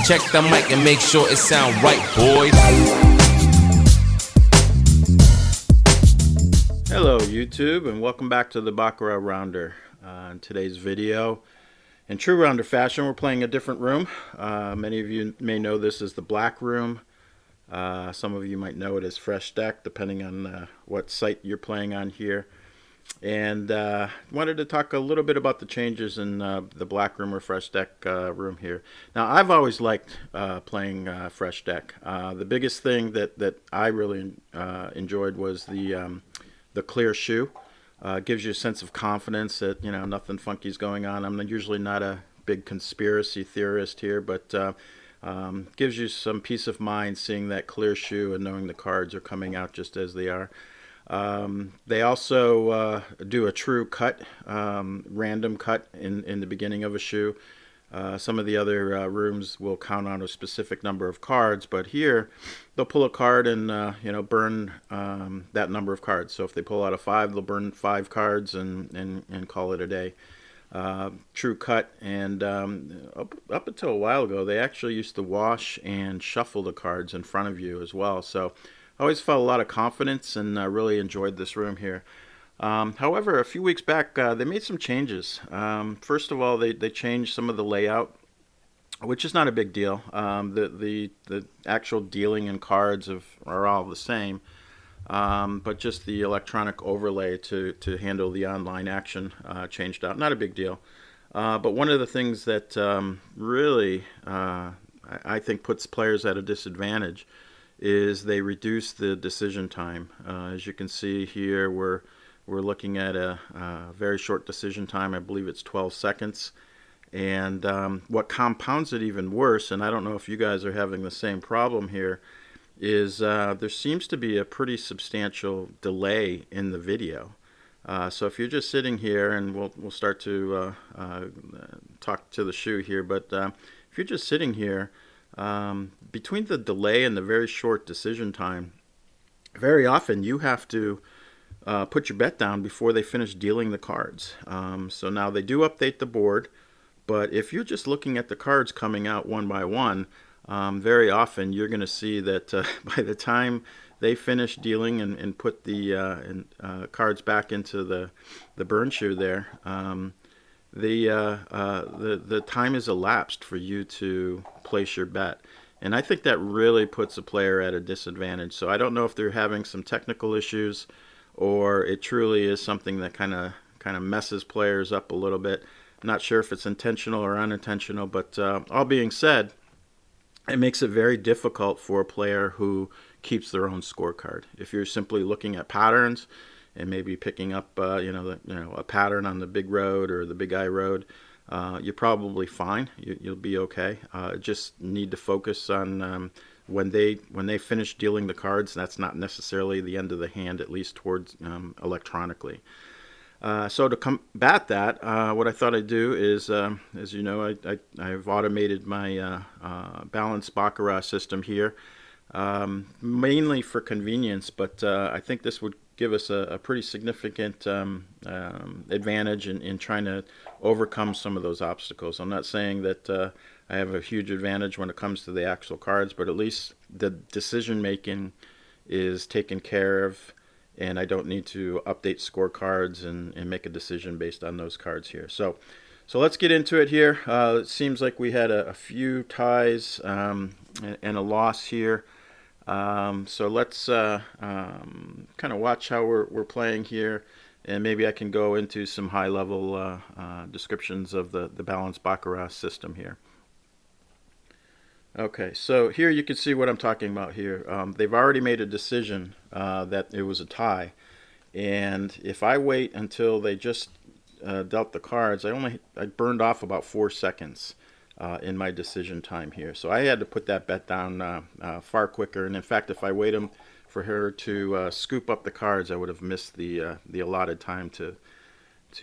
Check the mic and make sure it sound right, boys. Hello YouTube, and welcome back to the Baccarat Rounder. In today's video, in true rounder fashion, we're playing a different room. Many of you may know this as the black room. Some of you might know it as fresh deck, depending on what site you're playing on here. And wanted to talk a little bit about the changes in the black room or fresh deck room here. Now, I've always liked playing fresh deck. The biggest thing that I really enjoyed was the clear shoe. Gives you a sense of confidence that nothing funky is going on. I'm usually not a big conspiracy theorist here, but gives you some peace of mind seeing that clear shoe and knowing the cards are coming out just as they are. They also do a true cut, random cut in the beginning of a shoe. Some of the other rooms will count on a specific number of cards, but here they'll pull a card and burn that number of cards. So if they pull out a 5, they'll burn 5 cards and call it a day. True cut, and up until a while ago, they actually used to wash and shuffle the cards in front of you as well. So I always felt a lot of confidence and really enjoyed this room here. However, a few weeks back, they made some changes. First of all, they changed some of the layout, which is not a big deal. The actual dealing in cards are all the same, but just the electronic overlay to handle the online action changed out. Not a big deal. But one of the things that really I think puts players at a disadvantage is they reduce the decision time. As you can see here, we're looking at a very short decision time. I believe it's 12 seconds. And what compounds it even worse, and I don't know if you guys are having the same problem here, is there seems to be a pretty substantial delay in the video. So if you're just sitting here, and we'll start to talk to the shoe here, but if you're just sitting here, between the delay and the very short decision time, very often you have to put your bet down before they finish dealing the cards. So now they do update the board, but if you're just looking at the cards coming out one by one, very often you're going to see that by the time they finish dealing and put the cards back into the burn shoe there, the time is elapsed for you to place your bet. And I think that really puts a player at a disadvantage. So I don't know if they're having some technical issues, or it truly is something that kind of messes players up a little bit. I'm not sure if it's intentional or unintentional, but all being said, it makes it very difficult for a player who keeps their own scorecard. If you're simply looking at patterns and maybe picking up a pattern on the big road or the big I road, you're probably fine. You'll be okay. Just need to focus on when they finish dealing the cards. That's not necessarily the end of the hand, at least towards electronically. So to combat that, what I thought I'd do is, as you know, I've automated my Balanced Baccarat system here, mainly for convenience, but I think this would give us a pretty significant advantage in trying to overcome some of those obstacles. I'm not saying that I have a huge advantage when it comes to the actual cards, but at least the decision making is taken care of, and I don't need to update scorecards and make a decision based on those cards here. So let's get into it here. It seems like we had a few ties and a loss here. So let's kind of watch how we're playing here, and maybe I can go into some high-level descriptions of the Balanced Baccarat system here. Okay, so here you can see what I'm talking about here. They've already made a decision that it was a tie, and if I wait until they just dealt the cards, I burned off about 4 seconds in my decision time here. So I had to put that bet down far quicker, and in fact, if I waited for her to scoop up the cards, I would have missed the allotted time to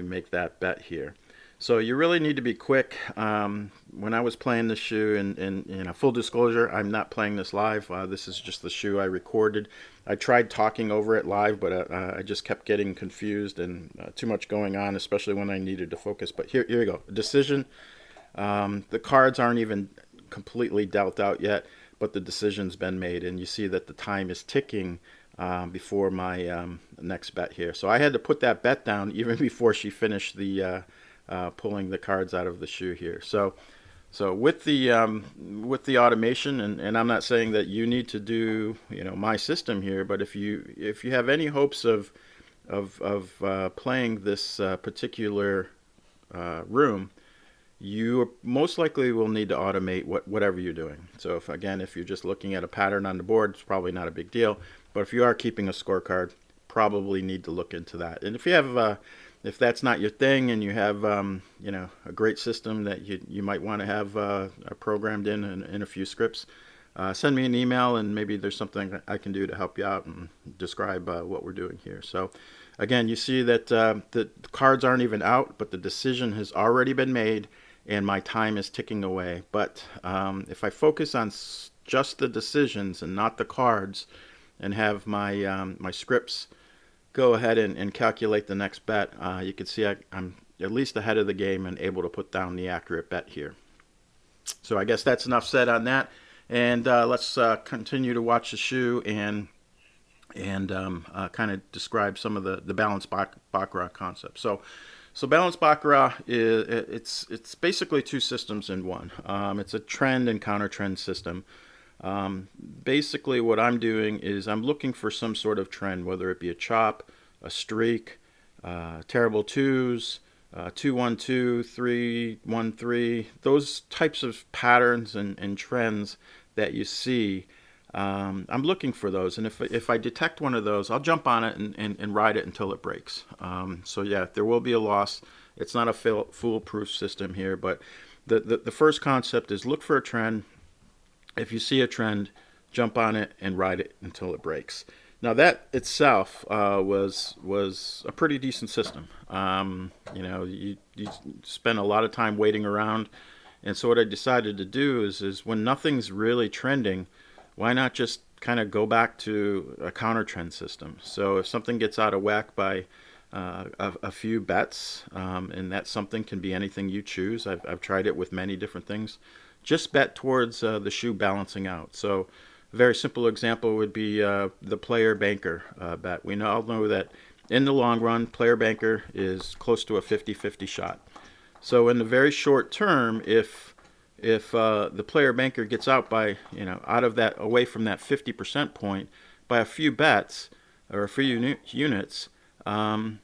make that bet here. So you really need to be quick. When I was playing this shoe, and full disclosure, I'm not playing this live. This is just the shoe I recorded. I tried talking over it live, but I just kept getting confused and too much going on, especially when I needed to focus. But here you go. Decision. The cards aren't even completely dealt out yet, but the decision's been made, and you see that the time is ticking before my next bet here. So I had to put that bet down even before she finished the pulling the cards out of the shoe here. So with the automation, and I'm not saying that you need to do my system here, but if you have any hopes of playing this particular room, you most likely will need to automate whatever you're doing. So if you're just looking at a pattern on the board, it's probably not a big deal. But if you are keeping a scorecard, probably need to look into that. And if you have if that's not your thing, and you have a great system that you might want to have programmed in a few scripts, send me an email, and maybe there's something I can do to help you out and describe what we're doing here. So again, you see that the cards aren't even out, but the decision has already been made, and my time is ticking away. But if I focus on just the decisions and not the cards, and have my my scripts go ahead and calculate the next bet, you can see I'm at least ahead of the game and able to put down the accurate bet here. So I guess that's enough said on that, and let's continue to watch the shoe and kind of describe some of the balanced baccarat concept. So balanced baccarat it's basically two systems in one. It's a trend and counter trend system. Basically what I'm doing is I'm looking for some sort of trend, whether it be a chop, a streak, terrible twos, 2-1-2, 3-1-3, those types of patterns and trends that you see. I'm looking for those, and if I detect one of those, I'll jump on it and ride it until it breaks. So yeah, there will be a loss. It's not a foolproof system here, but the first concept is look for a trend. If you see a trend, jump on it and ride it until it breaks. Now that itself was a pretty decent system. You spend a lot of time waiting around, and so what I decided to do is when nothing's really trending, why not just kind of go back to a counter trend system? So if something gets out of whack by a few bets, and that something can be anything you choose. I've tried it with many different things. Just bet towards the shoe balancing out. So a very simple example would be the player banker bet. We all know that in the long run, player banker is close to a 50-50 shot. So in the very short term, if the player banker gets out by out of that, away from that 50% point by a few bets or a few units, and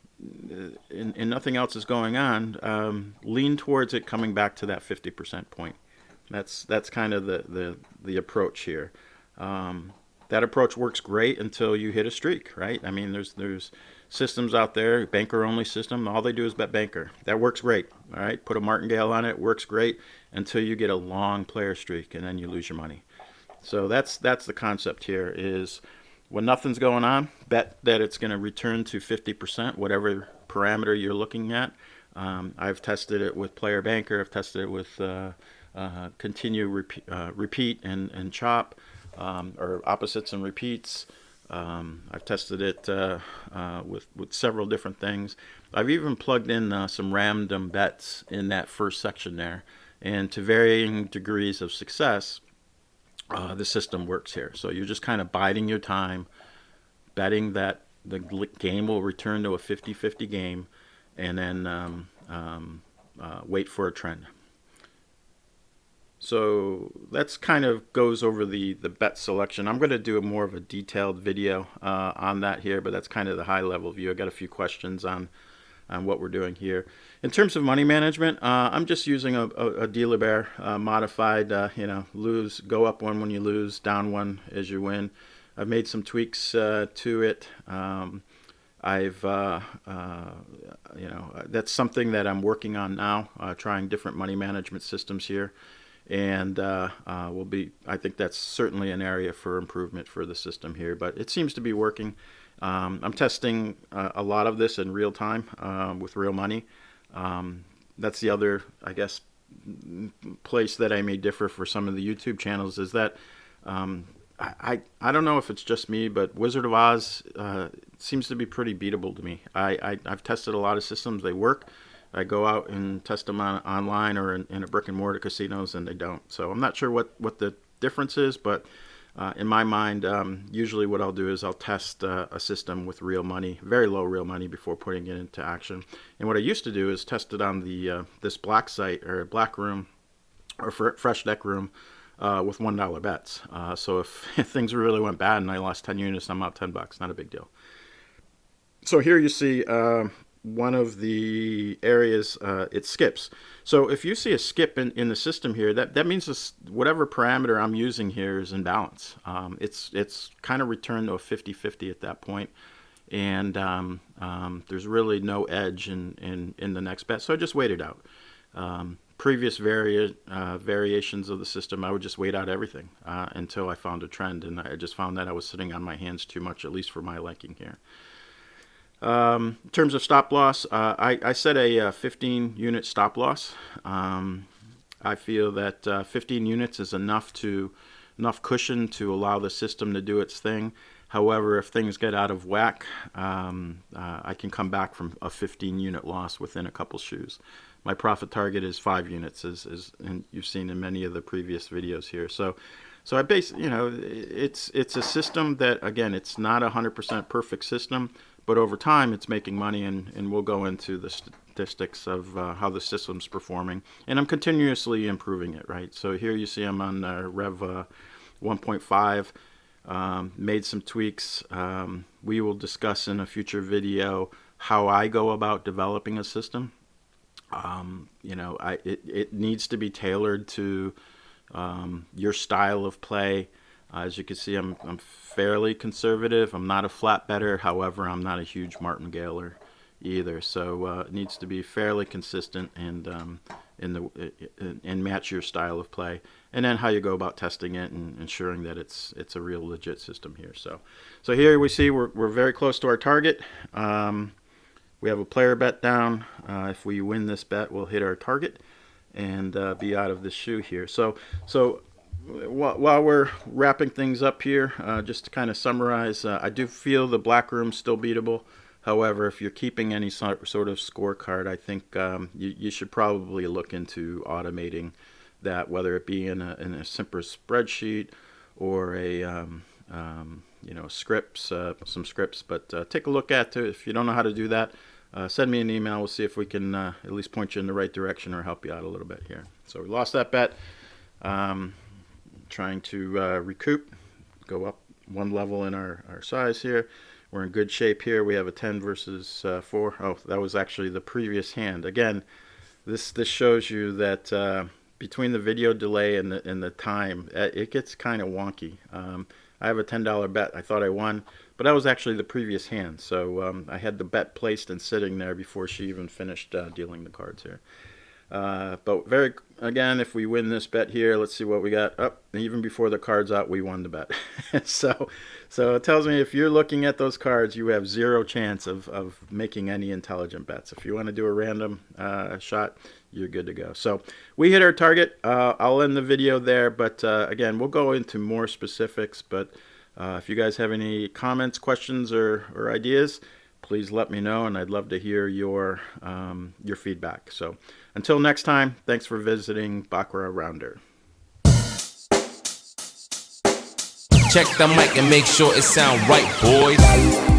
nothing else is going on, lean towards it coming back to that 50% point. That's kind of the approach here. That approach works great until you hit a streak, right? I mean, there's systems out there, banker only system. All they do is bet banker. That works great. All right, put a martingale on it. Works great until you get a long player streak, and then you lose your money. So that's the concept here. Is when nothing's going on, bet that it's going to return to 50%, whatever parameter you're looking at. I've tested it with player banker. I've tested it with continue, repeat, and chop, or opposites and repeats. I've tested it with several different things. I've even plugged in some random bets in that first section there, and to varying degrees of success, the system works here. So you're just kind of biding your time, betting that the game will return to a 50-50 game, and then wait for a trend. So that's kind of goes over the bet selection. I'm going to do more of a detailed video on that here, but that's kind of the high level view. I got a few questions on what we're doing here. In terms of money management, I'm just using a dealer bear modified, lose, go up one when you lose, down one as you win. I've made some tweaks to it. That's something that I'm working on now, trying different money management systems here. And I think that's certainly an area for improvement for the system here, but it seems to be working. I'm testing a lot of this in real time with real money. That's the other, I guess, place that I may differ for some of the YouTube channels is that I don't know if it's just me, but Wizard of Oz seems to be pretty beatable to me. I've tested a lot of systems. They work. I go out and test them online or in a brick and mortar casinos, and they don't. So I'm not sure what the difference is, but in my mind, usually what I'll do is I'll test a system with real money, very low real money, before putting it into action. And what I used to do is test it on the this black site, or black room, or fresh deck room, with $1 bets. So if things really went bad and I lost 10 units, I'm out $10. Not a big deal. So here you see one of the areas, it skips. So if you see a skip in the system here, that means this, whatever parameter I'm using here is in balance. It's kind of returned to a 50-50 at that point, and there's really no edge in the next bet. So I just wait it out. Previous variations of the system, I would just wait out everything until I found a trend, and I just found that I was sitting on my hands too much, at least for my liking here. In terms of stop loss, I set a 15 unit stop loss. I feel that 15 units is enough cushion to allow the system to do its thing. However, if things get out of whack, I can come back from a 15 unit loss within a couple shoes. My profit target is 5 units, and you've seen in many of the previous videos here. So I base, it's a system that, again, it's not a 100% perfect system, but over time it's making money, and we'll go into the statistics of how the system's performing. And I'm continuously improving it, right? So here you see I'm on Rev 1.5, made some tweaks. We will discuss in a future video how I go about developing a system. It needs to be tailored to your style of play. As you can see, I'm fairly conservative. I'm not a flat better. However, I'm not a huge martingaleer either. So it needs to be fairly consistent and match your style of play. And then how you go about testing it and ensuring that it's a real legit system here. So here we see we're very close to our target. We have a player bet down. If we win this bet, we'll hit our target and be out of this shoe here. So while we're wrapping things up here, just to kind of summarize, I do feel the black room's still beatable. However, if you're keeping any sort of scorecard, I think you should probably look into automating that, whether it be in a simple spreadsheet or a scripts, some scripts. But take a look at it. If you don't know how to do that, send me an email. We'll see if we can at least point you in the right direction or help you out a little bit here. So we lost that bet. Trying to recoup, go up one level in our size here. We're in good shape here. We have a 10 versus 4. Oh, that was actually the previous hand. Again, this shows you that between the video delay and the time, it gets kind of wonky. I have a $10 bet. I thought I won, but that was actually the previous hand. So I had the bet placed and sitting there before she even finished dealing the cards here. But again, if we win this bet here, let's see what we got. Even before the card's out, we won the bet. so it tells me if you're looking at those cards, you have zero chance of making any intelligent bets. If you want to do a random shot, you're good to go. So we hit our target. I'll end the video there, but again, we'll go into more specifics. But if you guys have any comments, questions, or ideas, please let me know, and I'd love to hear your feedback. So until next time, thanks for visiting Baccarat Rounder. Check the mic and make sure it sound right, boys.